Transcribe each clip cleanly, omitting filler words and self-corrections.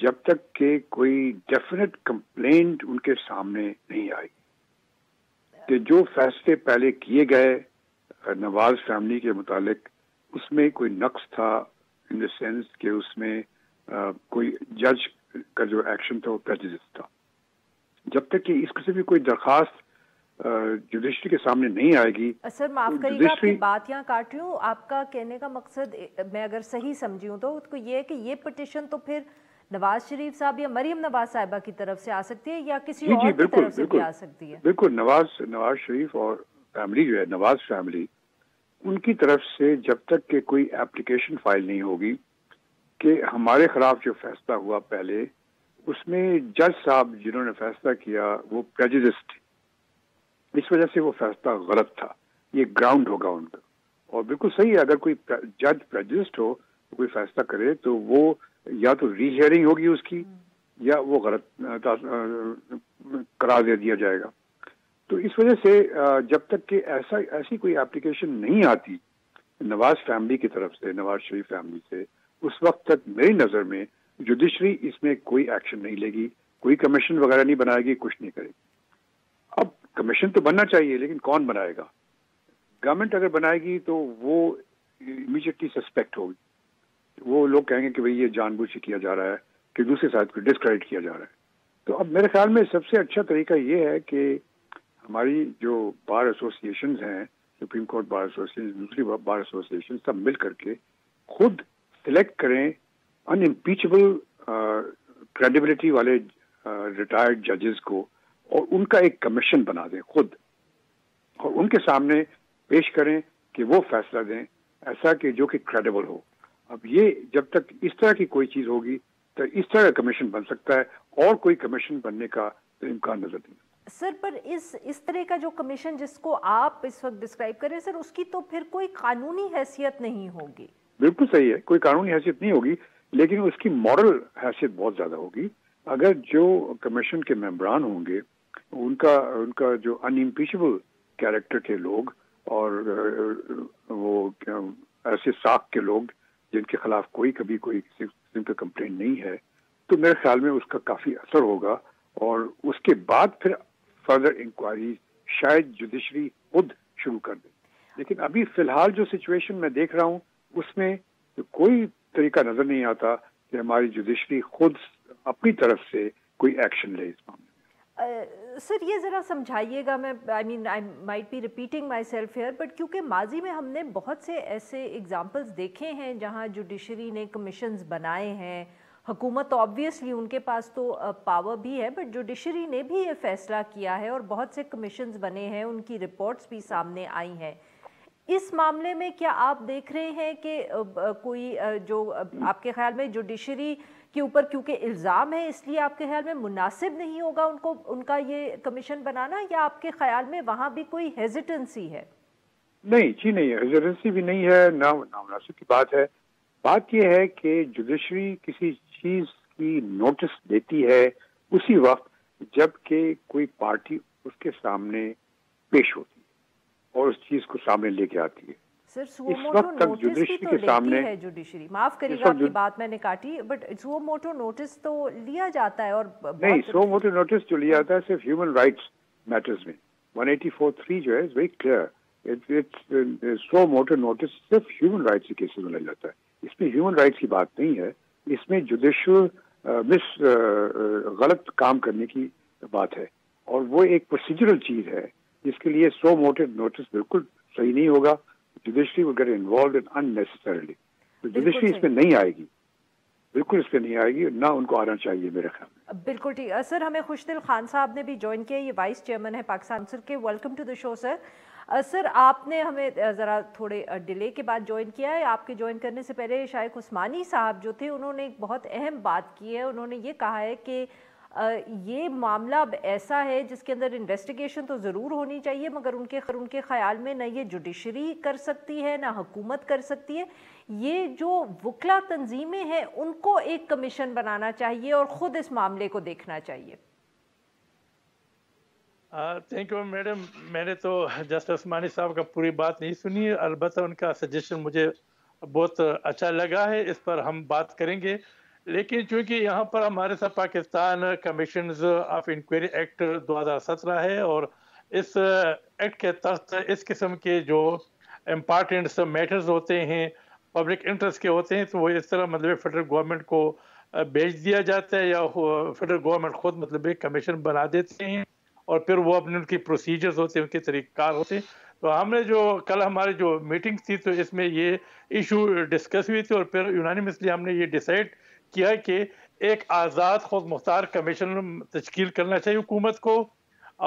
جب تک کہ کوئی ڈیفینیٹ کمپلینٹ ان کے سامنے نہیں آئی کہ جو فیصلے پہلے کیے گئے نواز فیملی کے متعلق اس میں کوئی نقص تھا، ان دا سینس کہ اس میں کوئی جج کا جو ایکشن تھا وہ پریجوڈس تھا. جب تک کہ اس قسم کی کوئی درخواست جوڈیشری کے سامنے نہیں آئے گی. سر معاف کریے گا، آپ کی بات یہاں کاٹ رہی ہوں. آپ کا کہنے کا مقصد میں اگر صحیح سمجھی ہوں تو یہ ہے کہ یہ پٹیشن تو پھر نواز شریف صاحب یا مریم نواز صاحبہ کی طرف سے آ سکتی ہے یا کسی اور کی طرف سے بھی آ سکتی ہے؟ بالکل، نواز شریف اور فیملی جو ہے، نواز فیملی، ان کی طرف سے جب تک کہ کوئی اپلیکیشن فائل نہیں ہوگی کہ ہمارے خلاف جو فیصلہ ہوا پہلے اس میں جج صاحب جنہوں نے فیصلہ کیا وہ پریجوڈس تھے، اس وجہ سے وہ فیصلہ غلط تھا، یہ گراؤنڈ ہوگا ان کا. اور بالکل صحیح ہے، اگر کوئی جج پریجوڈسڈ ہو کوئی فیصلہ کرے تو وہ یا تو ری ہیئرنگ ہوگی اس کی یا وہ غلط قرار دے دیا جائے گا. تو اس وجہ سے جب تک کہ ایسی کوئی اپلیکیشن نہیں آتی نواز فیملی کی طرف سے، نواز شریف فیملی سے، اس وقت تک میری نظر میں جوڈیشری اس میں کوئی ایکشن نہیں لے گی، کوئی کمیشن وغیرہ نہیں بنائے گی، کچھ نہیں کرے گی. اب کمیشن تو بننا چاہیے لیکن کون بنائے گا؟ گورنمنٹ اگر بنائے گی تو وہ امیڈیٹلی سسپیکٹ ہوگی، وہ لوگ کہیں گے کہ بھئی یہ جان بوجھ سے کیا جا رہا ہے کہ دوسرے سائڈ کو ڈسکریڈٹ کیا جا رہا ہے. تو اب میرے خیال میں سب سے اچھا طریقہ یہ ہے کہ ہماری جو بار ایسوسیشنز ہیں، سپریم کورٹ بار ایسوسیشن، دوسری بار ایسوسیشن، سب مل کر کے خود سلیکٹ کریں ان امپیچبل کریڈیبلٹی والے ریٹائرڈ ججز کو اور ان کا ایک کمیشن بنا دیں خود، اور ان کے سامنے پیش کریں کہ وہ فیصلہ دیں ایسا کہ جو کہ کریڈیبل ہو. اب یہ جب تک اس طرح کی کوئی چیز ہوگی تو اس طرح کا کمیشن بن سکتا ہے، اور کوئی کمیشن بننے کا تو امکان نظر نہیں. سر پر اس طرح کا جو کمیشن جس کو آپ اس وقت ڈسکرائب کریں سر، اس کی تو پھر کوئی قانونی حیثیت نہیں ہوگی. بالکل صحیح ہے، کوئی قانونی حیثیت نہیں ہوگی لیکن اس کی مورل حیثیت بہت زیادہ ہوگی. اگر جو کمیشن کے ممبران ہوں گے ان کا جو ان امپیچبل کیریکٹر کے لوگ اور وہ ایسے ساکھ کے لوگ جن کے خلاف کبھی کوئی قسم کا کمپلین نہیں ہے، تو میرے خیال میں اس کا کافی اثر ہوگا. اور اس کے بعد پھر فردر انکوائری شاید جوڈیشری خود شروع کر دے. لیکن ابھی فی الحال جو سچویشن میں دیکھ رہا ہوں اس میں کوئی طریقہ نظر نہیں آتا کہ ہماری جوڈیشری خود اپنی طرف سے کوئی ایکشن لے اس معاملے میں. سر یہ ذرا سمجھائیے گا، میں I might be repeating myself here, but کیونکہ ماضی میں ہم نے بہت سے ایسے ایگزامپلز دیکھے ہیں جہاں جوڈیشری نے کمیشنز بنائے ہیں. حکومت آبویسلی ان کے پاس تو پاور بھی ہے، بٹ جوڈیشری نے بھی یہ فیصلہ کیا ہے اور بہت سے کمیشنز بنے ہیں، ان کی رپورٹس بھی سامنے آئی ہیں. اس معاملے میں کیا آپ دیکھ رہے ہیں کہ کوئی جو آپ کے خیال میں جوڈیشری کے اوپر کیونکہ الزام ہے اس لیے آپ کے خیال میں مناسب نہیں ہوگا ان کا یہ کمیشن بنانا، یا آپ کے خیال میں وہاں بھی کوئی ہیزیٹنسی ہے؟ نہیں جی، نہیں، ہیزیٹنسی بھی نہیں ہے، نہ مناسب کی بات ہے. بات یہ ہے کہ جوڈیشری کسی چیز کی نوٹس دیتی ہے اسی وقت جب کہ کوئی پارٹی اس کے سامنے پیش ہوتی ہے اور اس چیز کو سامنے لے کے آتی ہے. سر سو موٹو نوٹس بھی تو لیتی ہے جوڈیشری، معاف کریے گا آپ کی بات میں نے کاٹی، بٹ سو موٹو نوٹس تو لیا جاتا ہے. اور نہیں، سو موٹو نوٹس جو لیا جاتا ہے صرف ہیومن رائٹس میٹرز میں 184(3) جو ہے is very clear. So motu notice صرف ہیومن رائٹس کے کیسز میں لیا جاتا ہے، اس میں ہیومن رائٹس کی بات نہیں ہے، اس میں جوڈیشل غلط کام کرنے کی بات ہے. اور وہ ایک پروسیجرل چیز ہے جس کے لیے سو موٹو نوٹس بالکل صحیح نہیں ہوگا. Judiciary will get involved in unnecessarily. تو جوڈیشری اس میں نہیں آئے گی، بالکل اس میں نہیں آئے گی، نہ ان کو آنا چاہیے میرے خیال میں. بالکل ٹھیک. سر ہمیں خوشدل خان صاحب نے بھی جوائن کیا، یہ وائس چیئرمین ہے پاکستان سر کے. ویلکم ٹو دا شو سر. سر آپ نے ہمیں ذرا تھوڑے ڈیلے کے بعد جوائن کیا ہے. آپ کے جوائن کرنے سے پہلے شائخ عثمانی صاحب جو تھے انہوں نے ایک بہت اہم بات کی ہے. انہوں نے یہ کہا ہے کہ یہ معاملہ اب ایسا ہے جس کے اندر انویسٹیگیشن تو ضرور ہونی چاہیے، مگر ان کے خیال میں نہ یہ جوڈیشری کر سکتی ہے نہ حکومت کر سکتی ہے. یہ جو وکلا تنظیمیں ہیں ان کو ایک کمیشن بنانا چاہیے اور خود اس معاملے کو دیکھنا چاہیے. Thank you madam. میں نے تو جسٹس عثمانی صاحب کا پوری بات نہیں سنی، البتہ ان کا سجیشن مجھے بہت اچھا لگا ہے، اس پر ہم بات کریں گے. لیکن چونکہ یہاں پر ہمارے ساتھ Pakistan commissions of inquiry act 2017 ہے، اور اس ایکٹ کے تحت اس قسم کے جو امپارٹنٹ میٹرز ہوتے ہیں، پبلک انٹرسٹ کے ہوتے ہیں، تو وہ اس طرح مطلب فیڈرل گورنمنٹ کو بھیج دیا جاتا ہے، یا فیڈرل گورنمنٹ خود مطلب کمیشن بنا دیتے ہیں، اور پھر وہ اپنے ان کی پروسیجرز ہوتے ہیں، ان کے طریقہ کار ہوتے ہیں. تو ہم نے جو کل ہماری جو میٹنگ تھی تو اس میں یہ ایشو ڈسکس ہوئی تھی، اور پھر یونانیمسلی ہم نے یہ ڈیسائیڈ کیا کہ ایک آزاد خود مختار کمیشن تشکیل کرنا چاہیے حکومت کو،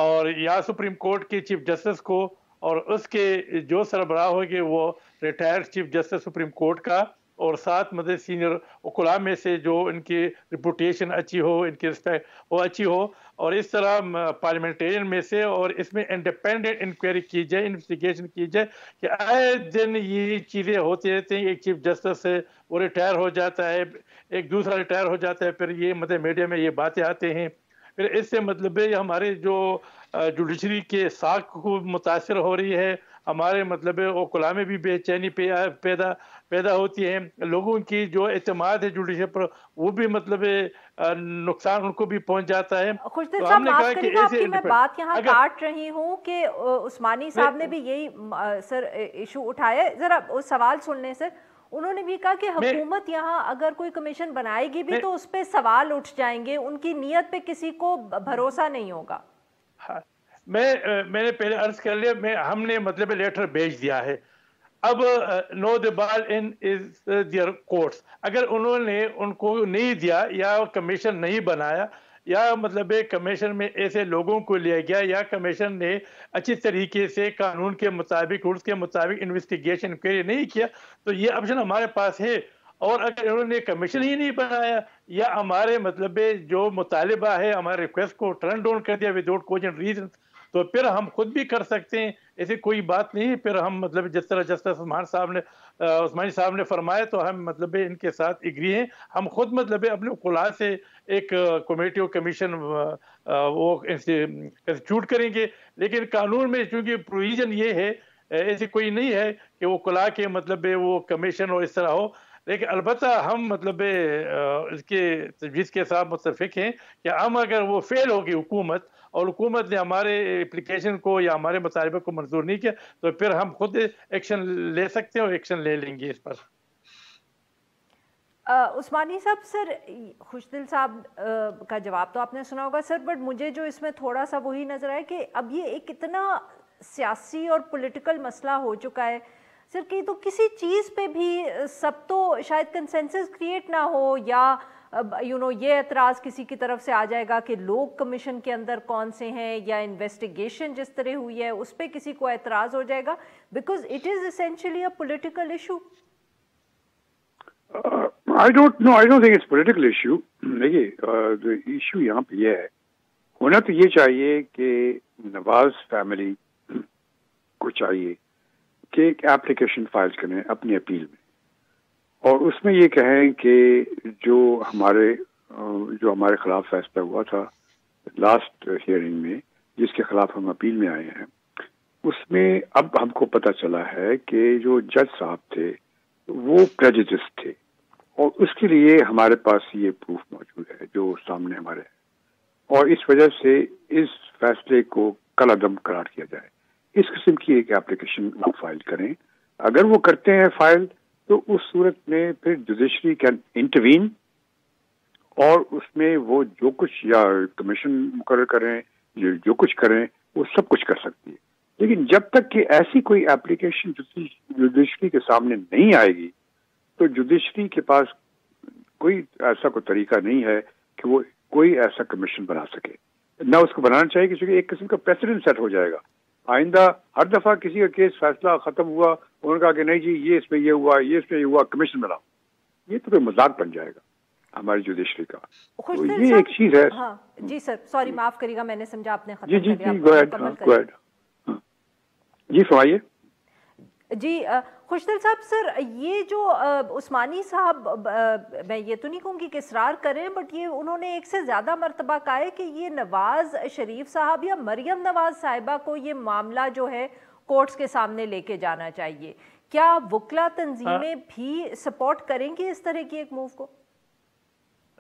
اور یا سپریم کورٹ کے چیف جسٹس کو، اور اس کے جو سربراہ ہوگے وہ retired chief justice supreme court کا، اور ساتھ مطلب سینئر وکلاء میں سے جو ان کی ریپوٹیشن اچھی ہو، ان کی رسپیکٹ وہ اچھی ہو، اور اس طرح پارلیمنٹرین میں سے، اور اس میں انڈیپینڈنٹ انکوائری کی جائے، انویسٹیگیشن کی جائے کہ آئے دن یہ چیزیں ہوتی رہتی ہیں. ایک چیف جسٹس ہے وہ ریٹائر ہو جاتا ہے، ایک دوسرا ریٹائر ہو جاتا ہے، پھر یہ مطلب میڈیا میں یہ باتیں آتے ہیں، پھر اس سے مطلب ہمارے جو جوڈیشری کے ساکھ کو متاثر ہو رہی ہے، ہمارے مطلب وکلاء میں بھی بے چینی پیدا ہوتی ہے، لوگوں کی جو اعتماد ہے جوڈیشری پر وہ بھی مطلب نقصان ان کو بھی پہنچ جاتا ہے. خوشدل تو صاحب ہم نے معاف کہا کہ کریے گا، آپ ایسے کی میں بات یہاں اگر کاٹ رہی ہوں کہ عثمانی صاحب نے بھی یہی سر ایشو اٹھایا ہے. ذرا سوال سن لیں سر. انہوں نے بھی کہا کہ حکومت یہاں اگر کوئی کمیشن بنائے گی بھی تو اس پہ سوال اٹھ جائیں گے، ان کی نیت پہ کسی کو بھروسہ نہیں ہوگا. میں نے پہلے عرض کر لیا، ہم نے مطلب لیٹر بھیج دیا ہے. اب نو دی بال ان دیئر کورٹس. اگر انہوں نے ان کو نہیں دیا، یا کمیشن نہیں بنایا، یا مطلب کمیشن میں ایسے لوگوں کو لیا گیا، یا کمیشن نے اچھی طریقے سے قانون کے مطابق رولز کے مطابق انویسٹیگیشن انکوائری نہیں کیا، تو یہ آپشن ہمارے پاس ہے. اور اگر انہوں نے کمیشن ہی نہیں بنایا، یا ہمارے مطلب جو مطالبہ ہے، ہمارے ریکویسٹ کو ٹرن ڈاؤن کر دیا وداؤٹ کوجنٹ ریزن، تو پھر ہم خود بھی کر سکتے ہیں. ایسی کوئی بات نہیں. پھر ہم مطلب جس طرح جسٹس عثمانی صاحب نے فرمایا، تو ہم مطلب ان کے ساتھ اگری ہیں. ہم خود مطلب اپنے وکلاء سے ایک کمیٹی اور کمیشن وہ کنسٹیٹیوٹ کریں گے. لیکن قانون میں چونکہ پروویژن یہ ہے، ایسی کوئی نہیں ہے کہ وکلاء کے مطلب وہ کمیشن اور اس طرح ہو. لیکن البتہ ہم مطلب اس کے تجویز کے ساتھ متفق ہیں کہ ہم اگر وہ فیل ہوگی حکومت، اور حکومت نے ہمارے اپلیکیشن کو یا ہمارے مطالبے کو منظور نہیں کیا، تو پھر ہم خود ایکشن لے سکتے ہیں، اور ایکشن لے لیں گے اس پر. عثمانی صاحب، سر خوشدل صاحب کا جواب تو آپ نے سنا ہوگا سر، بٹ مجھے جو اس میں تھوڑا سا وہی نظر آئے کہ اب یہ ایک اتنا سیاسی اور پولیٹیکل مسئلہ ہو چکا ہے سر کہ تو کسی چیز پہ بھی سب تو شاید کنسنسس کریٹ نہ ہو، یا یہ اعتراض کسی کی طرف سے آ جائے گا کہ لوگ کمیشن کے اندر کون سے ہیں، یا انویسٹیگیشن جس طرح ہوئی ہے اس پہ کسی کو اعتراض ہو جائے گا، because it is essentially a political issue. I don't think it's political issue. دیکھیے ایشو یہاں پہ یہ ہے، ہونا تو یہ چاہیے کہ نواز فیملی کو چاہیے کہ ایک ایپلیکیشن فائل کریں اپنی اپیل میں، اور اس میں یہ کہیں کہ جو ہمارے خلاف فیصلہ ہوا تھا لاسٹ ہیئرنگ میں، جس کے خلاف ہم اپیل میں آئے ہیں، اس میں اب ہم کو پتہ چلا ہے کہ جو جج صاحب تھے وہ پریجوڈس تھے، اور اس کے لیے ہمارے پاس یہ پروف موجود ہے جو سامنے ہمارے ہے، اور اس وجہ سے اس فیصلے کو کالعدم قرار کیا جائے. اس قسم کی ایک ایپلیکیشن وہ فائل کریں. اگر وہ کرتے ہیں فائل، تو اس صورت میں پھر جوڈیشری کین انٹروین، اور اس میں وہ جو کچھ یا کمیشن مقرر کریں، جو کچھ کریں، وہ سب کچھ کر سکتی ہے. لیکن جب تک کہ ایسی کوئی ایپلیکیشن جوڈیشری کے سامنے نہیں آئے گی، تو جوڈیشری کے پاس کوئی ایسا کوئی طریقہ نہیں ہے کہ وہ کوئی ایسا کمیشن بنا سکے. نہ اس کو بنانا چاہیے، کیونکہ ایک قسم کا پریسیڈنٹ سیٹ ہو جائے گا. آئندہ ہر دفعہ کسی کا کیس فیصلہ ختم ہوا، انہوں نے کہا کہ نہیں جی یہ اس میں یہ ہوا، یہ اس میں یہ ہوا، کمیشن بناؤ، یہ تو کوئی مذاق بن جائے گا ہماری جوڈیشری کا. تو یہ ایک چیز ہے. ہاں جی سر، سوری معاف کریے گا، میں نے سمجھا آپ نے ختم جی کر لیا. جی فرمائیے. جی خوشدل صاحب، سر یہ جو عثمانی صاحب، میں یہ تو نہیں کہوں گی کہ اصرار کریں، بٹ یہ انہوں نے ایک سے زیادہ مرتبہ کہا ہے کہ یہ نواز شریف صاحب یا مریم نواز صاحبہ کو یہ معاملہ جو ہے کورٹس کے سامنے لے کے جانا چاہیے. کیا وکلا تنظیمیں بھی سپورٹ کریں گی اس طرح کی ایک موو کو؟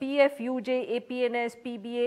PFUJ, APNS, PBA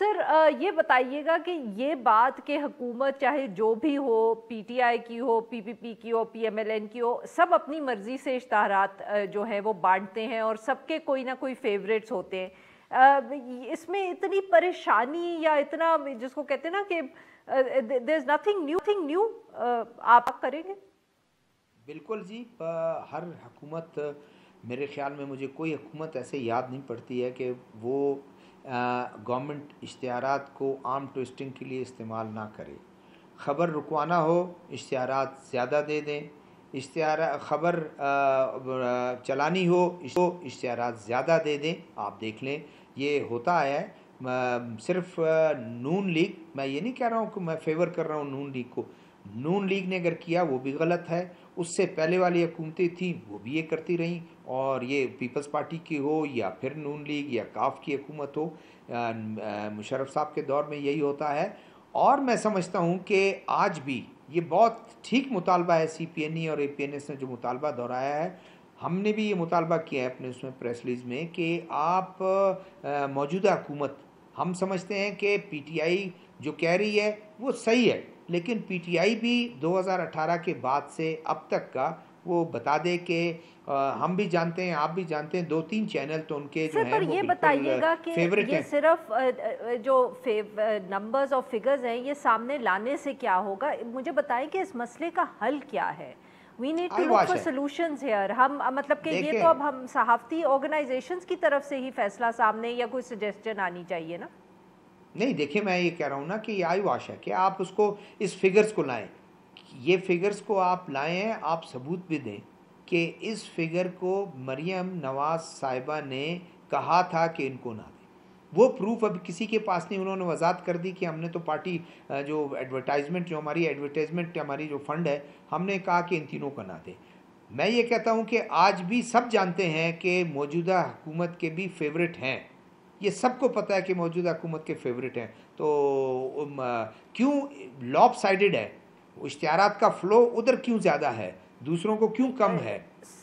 سر یہ بتائیے گا کہ یہ بات کہ حکومت چاہے جو بھی ہو، پی ٹی آئی کی ہو، پی پی پی کی ہو، پی ایم ایل این کی ہو، سب اپنی مرضی سے اشتہارات جو ہیں وہ بانٹتے ہیں اور سب کے کوئی نہ کوئی فیوریٹس ہوتے ہیں، اس میں اتنی پریشانی یا اتنا جس کو کہتے ہیں نا کہ there is nothing new آپ کریں گے؟ بالکل جی، ہر حکومت، میرے خیال میں مجھے کوئی حکومت ایسے یاد نہیں پڑتی ہے کہ وہ گورنمنٹ اشتہارات کو عام ٹوسٹنگ کے لیے استعمال نہ کرے. خبر رکوانا ہو اشتہارات زیادہ دے دیں، خبر چلانی ہو اشتہارات زیادہ دے دیں. آپ دیکھ لیں یہ ہوتا ہے. صرف نون لیگ، میں یہ نہیں کہہ رہا ہوں کہ میں فیور کر رہا ہوں نون لیگ کو، نون لیگ نے اگر کیا وہ بھی غلط ہے، اس سے پہلے والی حکومتیں تھیں وہ بھی یہ کرتی رہیں، اور یہ پیپلز پارٹی کی ہو یا پھر نون لیگ یا کاف کی حکومت ہو، مشرف صاحب کے دور میں یہی ہوتا ہے. اور میں سمجھتا ہوں کہ آج بھی یہ بہت ٹھیک مطالبہ ہے سی پی این ای اور اے پی این ایس نے جو مطالبہ دہرایا ہے. ہم نے بھی یہ مطالبہ کیا ہے اپنے اس میں پریس ریلیز میں کہ آپ موجودہ حکومت، ہم سمجھتے ہیں کہ پی ٹی آئی جو کہہ رہی ہے وہ صحیح ہے، لیکن پی ٹی آئی بھی 2018 کے بعد سے اب تک کا وہ بتا دے کہ ہم بھی جانتے ہیں، آپ بھی جانتے ہیں، 2-3 چینل تو ان کے جو ہیں وہ بالکل فیوریٹ ہیں. یہ صرف جو نمبرز اور فگرز ہیں یہ سامنے لانے سے کیا ہوگا؟ مجھے بتائیں کہ اس مسئلے کا حل کیا ہے؟ We need to look for solutions here. ہم مطلب کہ یہ تو اب ہم صحافتی آرگنائزیشنز کی طرف سے ہی فیصلہ سامنے یا کوئی سجیسشن آنی چاہیے نا؟ نہیں دیکھیں، میں یہ کہہ رہا ہوں نا کہ یہ آئی واش ہے کہ آپ اس کو، اس فگرز کو لائیں، یہ فگرز کو آپ لائیں، آپ ثبوت بھی دیں کہ اس فگر کو مریم نواز صاحبہ نے کہا تھا کہ ان کو نہ دیں. وہ پروف اب کسی کے پاس نہیں. انہوں نے وضاحت کر دی کہ ہم نے تو پارٹی جو ایڈورٹائزمنٹ، جو ہماری ایڈورٹائزمنٹ ہماری جو فنڈ ہے، ہم نے کہا کہ ان تینوں کا نہ دیں. میں یہ کہتا ہوں کہ آج بھی سب جانتے ہیں کہ موجودہ حکومت کے بھی فیوریٹ ہیں، یہ سب کو پتہ ہے کہ موجودہ حکومت کے فیوریٹ ہیں. تو کیوں لاپ سائیڈڈ ہے اشتہارات کا فلو، ادھر کیوں زیادہ ہے، دوسروں کو کیوں کم ہے؟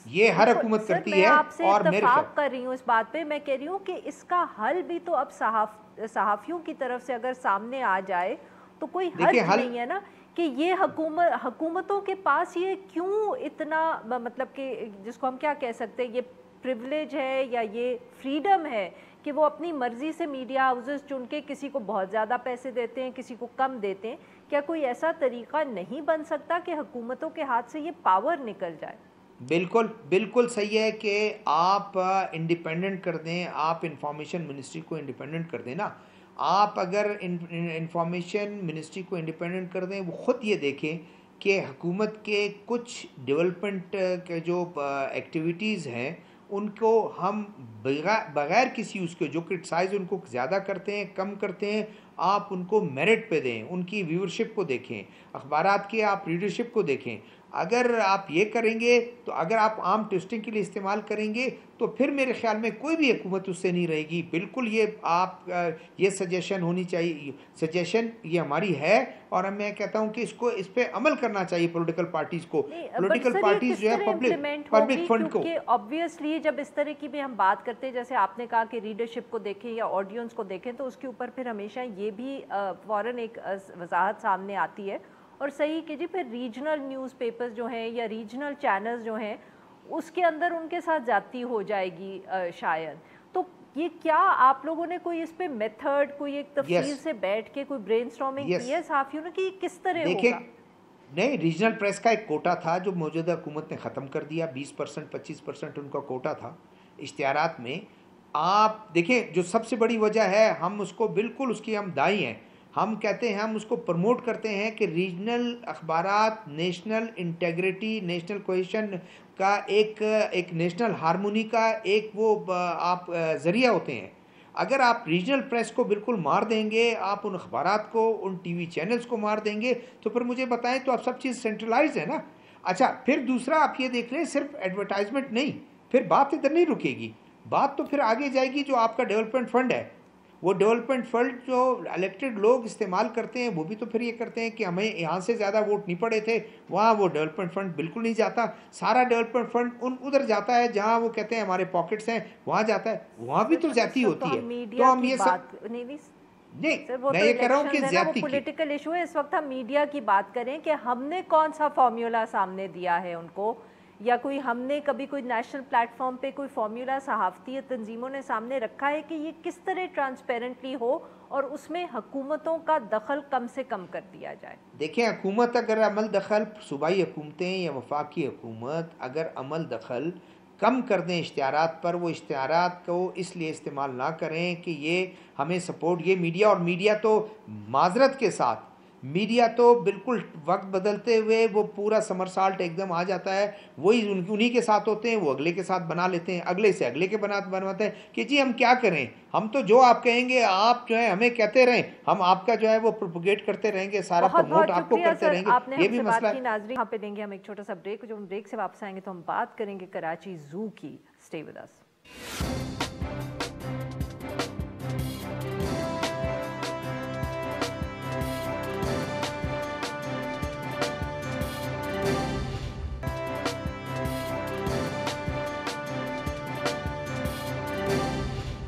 یہ ہر حکومت کرتی ہے. میں آپ سے اتفاق کر رہی ہوں اس بات پہ. میں کہہ رہی ہوں کہ اس کا حل بھی تو اب صحافیوں کی طرف سے اگر سامنے آ جائے تو کوئی حل نہیں ہے نا کہ یہ حکومتوں کے پاس یہ کیوں اتنا، مطلب کہ جس کو ہم کیا کہہ سکتے ہیں، یہ پریولیج ہے یا یہ فریڈم ہے کہ وہ اپنی مرضی سے میڈیا ہاؤسز چن کے کسی کو بہت زیادہ پیسے دیتے ہیں، کسی کو کم دیتے ہیں. کیا کوئی ایسا طریقہ نہیں بن سکتا کہ حکومتوں کے ہاتھ سے یہ پاور نکل جائے؟ بالکل صحیح ہے کہ آپ انڈیپینڈنٹ کر دیں، آپ انفارمیشن منسٹری کو انڈیپینڈنٹ کر دیں نا. آپ اگر انفارمیشن منسٹری کو انڈیپینڈنٹ کر دیں، وہ خود یہ دیکھیں کہ حکومت کے کچھ ڈیولپمنٹ کے جو ایکٹیویٹیز ہیں ان کو ہم بغیر کسی اس کے جو کرٹیسائز ان کو زیادہ کرتے ہیں، کم کرتے ہیں، آپ ان کو میرٹ پہ دیں، ان کی ویورشپ کو دیکھیں، اخبارات کی آپ ریڈرشپ کو دیکھیں. اگر آپ یہ کریں گے تو اگر آپ عام ٹوسٹنگ کے لیے استعمال کریں گے تو پھر میرے خیال میں کوئی بھی حکومت اس سے نہیں رہے گی. بالکل یہ آپ یہ سجیشن ہونی چاہیے، سجیشن یہ ہماری ہے، اور میں کہتا ہوں کہ اس پہ عمل کرنا چاہیے پولیٹیکل پارٹیز کو. پولیٹیکل پارٹیز جو ہے پبلک فنڈ کو، کیونکہ آبویسلی جب اس طرح کی بھی ہم بات کرتے ہیں، جیسے آپ نے کہا کہ ریڈرشپ کو دیکھیں یا آڈینس کو دیکھیں، تو اس کے اوپر پھر ہمیشہ یہ بھی فوراً ایک وضاحت سامنے آتی ہے. اور صحیح کہ جی پھر ریجنل نیوز پیپرز جو ہیں یا ریجنل چینلز جو ہیں اس کے اندر ان کے ساتھ زیادتی ہو جائے گی شاید. تو یہ کیا آپ لوگوں نے کوئی اس پہ میتھڈ، کوئی ایک تفصیل سے بیٹھ کے کوئی برین اسٹارمنگ کی ہے صحافیوں نے کہ کس طرح ہوگا؟ نہیں، ریجنل پریس کا ایک کوٹا تھا جو موجودہ حکومت نے ختم کر دیا. 20% 25% ان کا کوٹا تھا اشتہارات میں. آپ دیکھیں جو سب سے بڑی وجہ ہے، ہم اس کو بالکل اس کی ہم دائیں ہیں، ہم کہتے ہیں، ہم اس کو پروموٹ کرتے ہیں کہ ریجنل اخبارات نیشنل انٹیگریٹی، نیشنل کوہیشن کا ایک نیشنل ہارمونی کا ایک وہ آپ ذریعہ ہوتے ہیں. اگر آپ ریجنل پریس کو بالکل مار دیں گے، آپ ان اخبارات کو، ان ٹی وی چینلز کو مار دیں گے، تو پھر مجھے بتائیں تو اب سب چیز سینٹرلائز ہے نا. اچھا، پھر دوسرا آپ یہ دیکھ لیں، صرف ایڈورٹائزمنٹ نہیں، پھر بات ادھر نہیں رکے گی، بات تو پھر آگے جائے گی. جو آپ کا ڈیولپمنٹ فنڈ ہے، وہ ڈیولپمنٹ فنڈ جو الیکٹڈ لوگ استعمال کرتے ہیں، وہ بھی تو پھر یہ کرتے ہیں کہ ہمیں یہاں سے زیادہ ووٹ نہیں پڑے تھے، وہاں وہ ڈیولپمنٹ فنڈ بالکل نہیں جاتا. سارا ڈیولپمنٹ فنڈ ادھر جاتا ہے جہاں وہ کہتے ہیں ہمارے پاکٹس ہیں، وہاں جاتا ہے، وہاں بھی تو زیادتی ہوتی ہے. تو ہم یہ سب نہیں سر وہ میں تو یہ کہہ رہا ہوں کہ الیکشنز ہے نا، وہ زیادتی کی پولیٹیکل ایشو ہے. اس وقت ہم میڈیا کی بات کریں کہ ہم نے کون سا فارمولا سامنے دیا ہے ان کو، یا کوئی ہم نے کبھی کوئی نیشنل پلیٹ فارم پہ کوئی فارمولا صحافتی تنظیموں نے سامنے رکھا ہے کہ یہ کس طرح ٹرانسپیرنٹلی ہو اور اس میں حکومتوں کا دخل کم سے کم کر دیا جائے؟ دیکھیں حکومت اگر عمل دخل، صوبائی حکومتیں یا وفاقی حکومت اگر عمل دخل کم کر دیں اشتہارات پر، وہ اشتہارات کو اس لیے استعمال نہ کریں کہ یہ ہمیں سپورٹ، یہ میڈیا، اور میڈیا تو معذرت کے ساتھ، میڈیا تو بالکل وقت بدلتے ہوئے وہ پورا سمر سالٹ ایک دم آ جاتا ہے، وہی انہی کے ساتھ ہوتے ہیں، وہ اگلے کے ساتھ بنا لیتے ہیں، اگلے سے اگلے کے بنواتے ہیں کہ جی ہم کیا کریں، ہم تو جو آپ کہیں گے آپ جو ہے ہمیں کہتے رہیں، ہم آپ کا جو ہے وہ پروپیگیٹ کرتے رہیں گے، سارا بہت پروموٹ بہت آپ کو شکریہ کرتے سر، رہیں گے، آپ نے یہ ہم بھی سے مسئلہ بات ہے۔ کی. ناظرین یہاں پہ لیں گے ہم ایک چھوٹا سا بریک، جو ہم بریک سے واپس آئیں گے تو ہم بات کریں گے کراچی زو کی. Stay with us.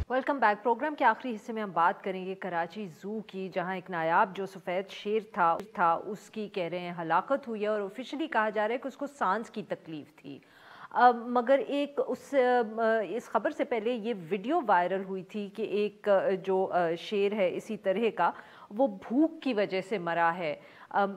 Welcome back. Programme کے آخری حصے میں ہم بات کریں گے کراچی زو کی، جہاں ایک نایاب جو سفید شیر تھا اس کی کہہ رہے ہیں ہلاکت ہوئی ہے، اور آفیشلی کہا جا رہا ہے کہ اس کو سانس کی تکلیف تھی. مگر ایک اس خبر سے پہلے یہ ویڈیو وائرل ہوئی تھی کہ ایک جو شیر ہے اسی طرح کا، وہ بھوک کی وجہ سے مرا ہے.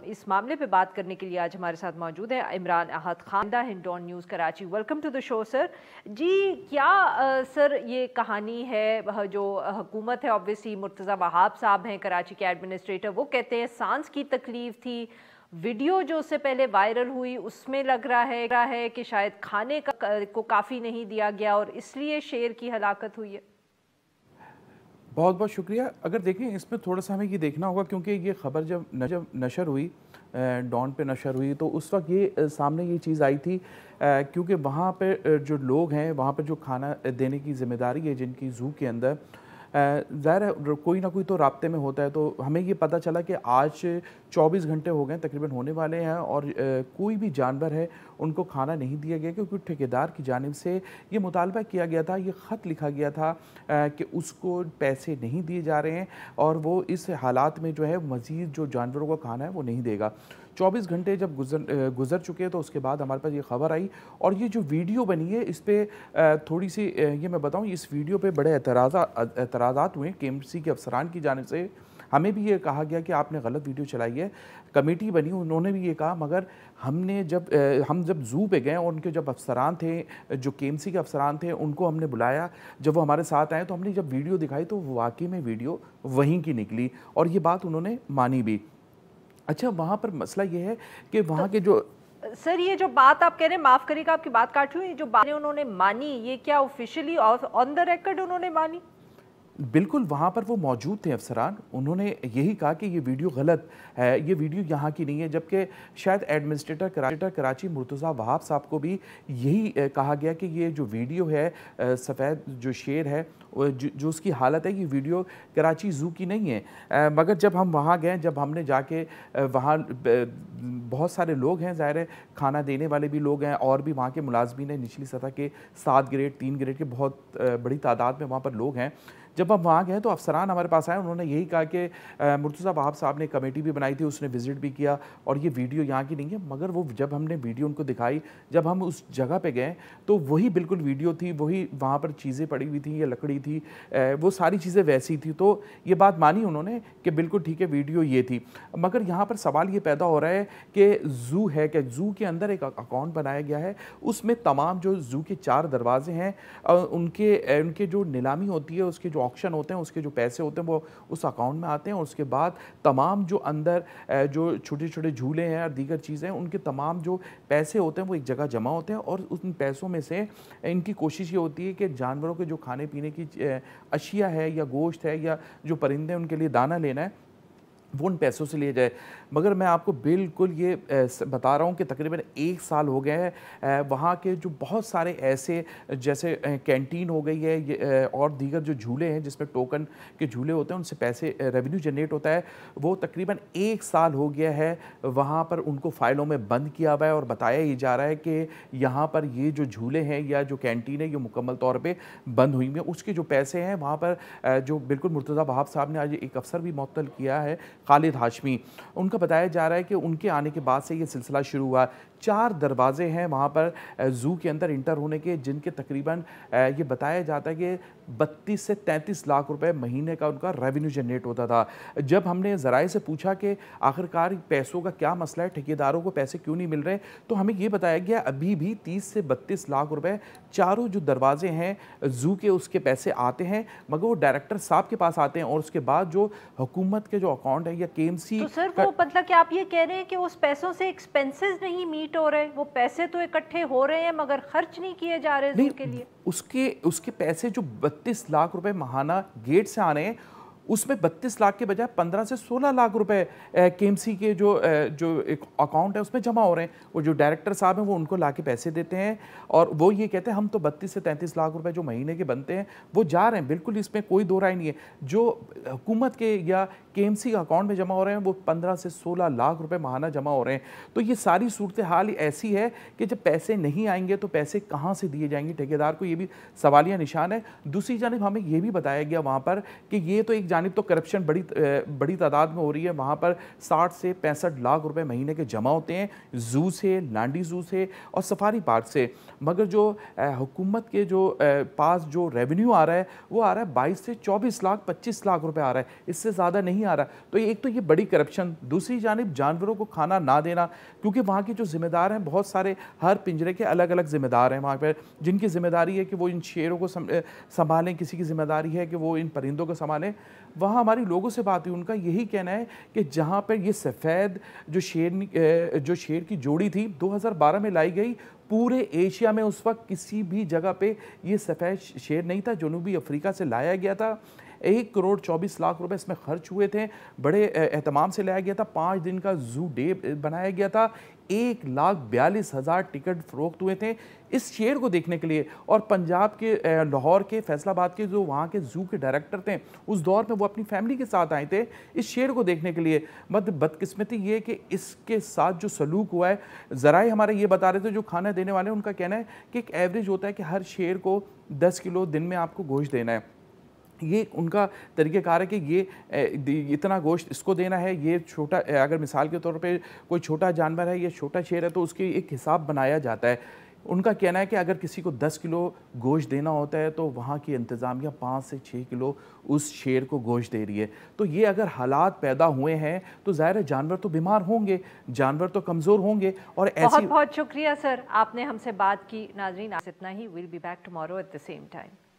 اس معاملے پہ بات کرنے کے لیے آج ہمارے ساتھ موجود ہیں عمران احد خان، ہنڈون news Karachi. Welcome to the show sir. جی کیا سر یہ کہانی ہے جو حکومت ہے، آبویسلی مرتضی وہاب صاحب ہیں کراچی کے ایڈمنسٹریٹر، وہ کہتے ہیں سانس کی تکلیف تھی. ویڈیو جو اس سے پہلے وائرل ہوئی اس میں لگ رہا ہے کہ شاید کھانے کو کافی نہیں دیا گیا اور اس لیے شیر کی ہلاکت ہوئی ہے. بہت بہت شکریہ. اگر دیکھیں اس میں تھوڑا سا ہمیں یہ دیکھنا ہوگا، کیونکہ یہ خبر جب نشر ہوئی، ڈان پہ نشر ہوئی، تو اس وقت یہ سامنے یہ چیز آئی تھی، کیونکہ وہاں پہ جو لوگ ہیں، وہاں پہ جو کھانا دینے کی ذمہ داری ہے جن کی زو کے اندر، ظاہر ہے کوئی نہ کوئی تو رابطے میں ہوتا ہے. تو ہمیں یہ پتہ چلا کہ آج 24 گھنٹے ہو گئے تقریباً ہونے والے ہیں، اور کوئی بھی جانور ہے ان کو کھانا نہیں دیا گیا، کیونکہ ٹھیکیدار کی جانب سے یہ مطالبہ کیا گیا تھا، یہ خط لکھا گیا تھا کہ اس کو پیسے نہیں دیے جا رہے ہیں اور وہ اس حالات میں جو ہے مزید جو جانوروں کا کھانا ہے وہ نہیں دے گا. 24 گھنٹے جب گزر چکے تو اس کے بعد ہمارے پاس یہ خبر آئی، اور یہ جو ویڈیو بنی ہے اس پہ تھوڑی سی یہ میں بتاؤں، اس ویڈیو پہ بڑے اعتراضات ہوئے KMC کے افسران کی جانب سے. ہمیں بھی یہ کہا گیا کہ آپ نے غلط ویڈیو چلائی ہے. کمیٹی بنی، انہوں نے بھی یہ کہا، مگر ہم جب زو پہ گئے اور ان کے جب افسران تھے، جو KMC کے افسران تھے، ان کو ہم نے بلایا، جب وہ ہمارے ساتھ آئے تو ہم نے جب ویڈیو دکھائی تو واقعی میں ویڈیو وہیں کی نکلی، اور یہ بات انہوں نے مانی بھی. اچھا وہاں پر مسئلہ یہ ہے کہ وہاں کے جو سر یہ جو بات آپ کہہ رہے ہیں، معاف کریے گا آپ کی بات کاٹ رہی ہوں، یہ جو باتیں انہوں نے مانی، یہ کیا آفیشلی آن دا ریکارڈ انہوں نے مانی؟ بالکل وہاں پر وہ موجود تھے افسران، انہوں نے یہی کہا کہ یہ ویڈیو غلط ہے، یہ ویڈیو یہاں کی نہیں ہے. جبکہ شاید ایڈمنسٹریٹر کراچی مرتضی وہاب صاحب کو بھی یہی کہا گیا کہ یہ جو ویڈیو ہے سفید جو شیر ہے جو اس کی حالت ہے، یہ ویڈیو کراچی زو کی نہیں ہے. مگر جب ہم وہاں گئے، جب ہم نے جا کے وہاں بہت سارے لوگ ہیں، ظاہر ہے کھانا دینے والے بھی لوگ ہیں، اور بھی وہاں کے ملازمین ہیں نچلی سطح کے، 7 گریڈ 3 گریڈ کے بہت بڑی تعداد میں وہاں پر لوگ ہیں. جب ہم وہاں گئے تو افسران ہمارے پاس آئے، انہوں نے یہی کہا کہ مرتضی وہاب صاحب نے کمیٹی بھی بنائی تھی، اس نے وزٹ بھی کیا، اور یہ ویڈیو یہاں کی نہیں ہے. مگر وہ جب ہم نے ویڈیو ان کو دکھائی، جب ہم اس جگہ پہ گئے تو وہی بالکل ویڈیو تھی، وہی وہاں پر چیزیں پڑی ہوئی تھیں یا لکڑی تھی، وہ ساری چیزیں ویسی تھی. تو یہ بات مانی انہوں نے کہ بالکل ٹھیک ہے ویڈیو یہ تھی. مگر یہاں پر سوال یہ پیدا ہو رہا ہے کہ زو ہے، کہ زو کے اندر ایک اکاؤنٹ بنایا گیا ہے، اس میں تمام جو زو کے 4 دروازے ہیں، ان کے جو نیلامی ہوتی ہے، اس کے جو آکشن ہوتے ہیں، اس کے جو پیسے ہوتے ہیں وہ اس اکاؤنٹ میں آتے ہیں، اور اس کے بعد تمام جو اندر جو چھوٹے چھوٹے جھولے ہیں اور دیگر چیزیں ہیں، ان کے تمام جو پیسے ہوتے ہیں وہ ایک جگہ جمع ہوتے ہیں، اور ان پیسوں میں سے ان کی کوشش یہ ہوتی ہے کہ جانوروں کے جو کھانے پینے کی اشیاء ہے یا گوشت ہے یا جو پرندے ان کے لیے دانہ لینا ہے، وہ ان پیسوں سے لیے جائے. مگر میں آپ کو بالکل یہ بتا رہا ہوں کہ تقریباً 1 سال ہو گئے ہیں وہاں کے جو بہت سارے ایسے جیسے کینٹین ہو گئی ہے اور دیگر جو جھولے ہیں جس میں ٹوکن کے جھولے ہوتے ہیں ان سے پیسے ریونیو جنریٹ ہوتا ہے, وہ تقریباً 1 سال ہو گیا ہے وہاں پر ان کو فائلوں میں بند کیا ہوا ہے اور بتایا ہی جا رہا ہے کہ یہاں پر یہ جو جھولے ہیں یا جو کینٹین ہے یہ مکمل طور پہ بند ہوئی ہیں. اس کے جو پیسے ہیں وہاں پر جو بالکل مرتضیٰ وہاب صاحب نے آج ایک افسر بھی معطل کیا ہے خالد ہاشمی, ان کا بتایا جا رہا ہے کہ ان کے آنے کے بعد سے یہ سلسلہ شروع ہوا. 4 دروازے ہیں وہاں پر زو کے اندر انٹر ہونے کے جن کے تقریباً یہ بتایا جاتا ہے کہ 32 سے 33 لاکھ روپے مہینے کا ان کا ریونیو جنریٹ ہوتا تھا. جب ہم نے ذرائع سے پوچھا کہ آخرکار پیسوں کا کیا مسئلہ ہے, ٹھیکیداروں کو پیسے کیوں نہیں مل رہے, تو ہمیں یہ بتایا گیا ابھی بھی 30 سے 32 لاکھ روپے چاروں جو دروازے ہیں زو کے اس کے پیسے آتے ہیں, مگر وہ ڈائریکٹر صاحب کے پاس آتے ہیں اور اس کے بعد جو حکومت کے جو اکاؤنٹ ہے یا کے ایم سی. تو سر وہ مطلب کہ آپ یہ کہہ رہے ہیں کہ اس پیسوں سے ایکسپینسز نہیں میٹ ہو رہے, وہ پیسے تو اکٹھے ہو رہے ہیں مگر خرچ نہیں کیے جا رہے زو کے لیے. اس کے پیسے جو 32 لاکھ روپے ماہانہ گیٹ سے آ رہے ہیں اس میں 32 لاکھ کے بجائے 15 سے 16 لاکھ روپے کے ایم سی کے جو اکاؤنٹ ہے اس میں جمع ہو رہے ہیں. وہ جو ڈائریکٹر صاحب ہیں وہ ان کو لا کے پیسے دیتے ہیں اور وہ یہ کہتے ہیں ہم تو 32 سے 33 لاکھ روپے جو مہینے کے بنتے ہیں وہ جا رہے ہیں, بالکل اس میں کوئی دو رائے نہیں ہے. جو حکومت کے یا کے ایم سی اکاؤنٹ میں جمع ہو رہے ہیں وہ 15 سے 16 لاکھ روپے ماہانہ جمع ہو رہے ہیں. تو یہ ساری صورتحال ایسی ہے کہ جب پیسے نہیں آئیں گے تو پیسے کہاں سے دیے جائیں گے ٹھیکیدار کو, یہ بھی سوالیہ نشان ہے. دوسری جانب ہمیں یہ بھی بتایا گیا وہاں پر کہ یہ تو ایک جانب تو کرپشن بڑی تعداد میں ہو رہی ہے, وہاں پر 60 سے 65 لاکھ روپے مہینے کے جمع ہوتے ہیں زو سے, لانڈی زو سے اور سفاری پارک سے, مگر جو حکومت کے جو پاس جو ریونیو آ رہا ہے وہ آ رہا ہے 22 سے 24 لاکھ 25 لاکھ روپے آ رہا ہے, اس سے زیادہ نہیں آ رہا. تو ایک تو یہ بڑی کرپشن, دوسری جانب جانوروں کو کھانا نہ دینا, کیونکہ وہاں کے جو ذمہ دار ہیں بہت سارے ہر پنجرے کے الگ الگ ذمہ دار ہیں وہاں پہ, جن کی ذمہ داری ہے کہ وہ ان شیروں کو سنبھالیں, کسی کی ذمہ داری ہے کہ وہ ان پرندوں کو سنبھالیں. وہاں ہماری لوگوں سے بات ہوئی, ان کا یہی کہنا ہے کہ جہاں پر یہ سفید جو شیر کی جوڑی تھی 2012 میں لائی گئی, پورے ایشیا میں اس وقت کسی بھی جگہ پہ یہ سفید شیر نہیں تھا, جنوبی افریقہ سے لایا گیا تھا. 1 کروڑ 24 لاکھ روپے اس میں خرچ ہوئے تھے, بڑے اہتمام سے لایا گیا تھا, 5 دن کا زو ڈے بنایا گیا تھا, 1,42,000 ٹکٹ فروخت ہوئے تھے اس شیر کو دیکھنے کے لیے. اور پنجاب کے لاہور کے فیصل آباد کے جو وہاں کے زو کے ڈائریکٹر تھے اس دور میں وہ اپنی فیملی کے ساتھ آئے تھے اس شیر کو دیکھنے کے لیے. بدقسمتی یہ کہ اس کے ساتھ جو سلوک ہوا ہے, ذرائع ہمارے یہ بتا رہے تھے جو کھانا دینے والے ہیں ان کا کہنا ہے کہ ایک ایوریج ہوتا ہے کہ ہر شیر کو 10 کلو دن میں آپ کو گوشت دینا ہے. یہ ان کا طریقہ کار ہے کہ یہ اتنا گوشت اس کو دینا ہے. یہ چھوٹا, اگر مثال کے طور پہ کوئی چھوٹا جانور ہے یا چھوٹا شیر ہے تو اس کی ایک حساب بنایا جاتا ہے. ان کا کہنا ہے کہ اگر کسی کو 10 کلو گوشت دینا ہوتا ہے تو وہاں کی انتظامیہ 5 سے 6 کلو اس شیر کو گوشت دے رہی ہے. تو یہ اگر حالات پیدا ہوئے ہیں تو ظاہر ہے جانور تو بیمار ہوں گے, جانور تو کمزور ہوں گے. اور بہت بہت شکریہ سر, آپ نے ہم سے بات کی. ناظرین اتنا ہی, will be back tomorrow at the same time.